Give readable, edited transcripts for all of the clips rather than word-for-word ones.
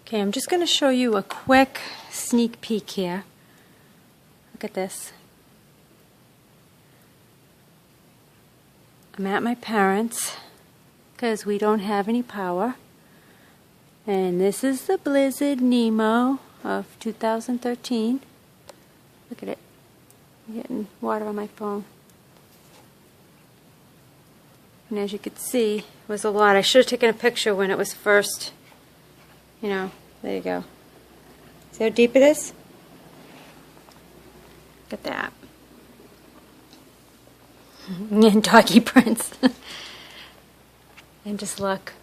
Okay, I'm just going to show you a quick sneak peek here. Look at this. I'm at my parents' because we don't have any power. And this is the Blizzard NEMO of 2013. Look at it. I'm getting water on my phone. And as you could see, it was a lot. I should have taken a picture when it was first, there you go. See how deep it is? Look at that. And doggy prints. And just look.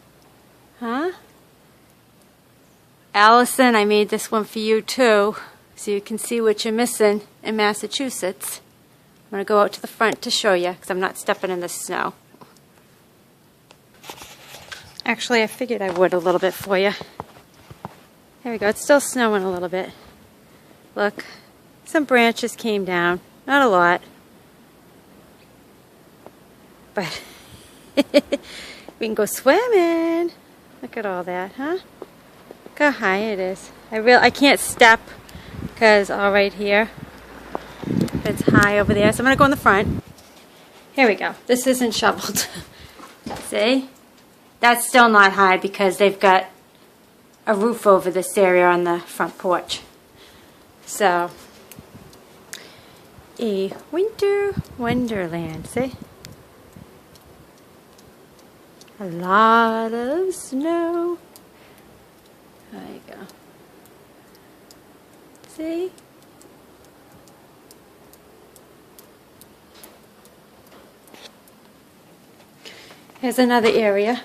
Huh? Allison, I made this one for you too, so you can see what you're missing in Massachusetts. I'm going to go out to the front to show you, because I'm not stepping in the snow. Actually, I figured I would a little bit for you. There we go. It's still snowing a little bit. Look, some branches came down. Not a lot. But we can go swimming. Look at all that, huh? Look how high it is. I can't step because all right here. It's high over there. So I'm going to go in the front. Here we go. This isn't shoveled. See? That's still not high because they've got a roof over this area on the front porch. So, a winter wonderland, see? A lot of snow. There you go. See? Here's another area.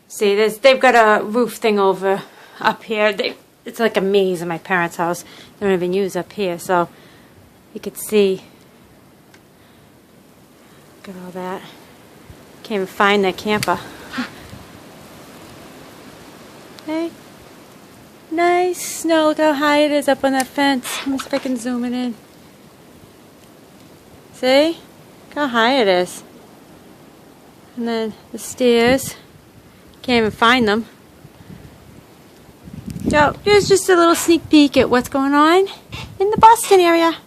See, they've got a roof thing over up here. It's like a maze in my parents' house. They don't even use up here, so you could see. Look at all that. Can't even find their camper. Hey, nice snow. Look how high it is up on that fence. Let me see if I can zoom it in. See? Look how high it is. And then the stairs. Can't even find them. So, here's just a little sneak peek at what's going on in the Boston area.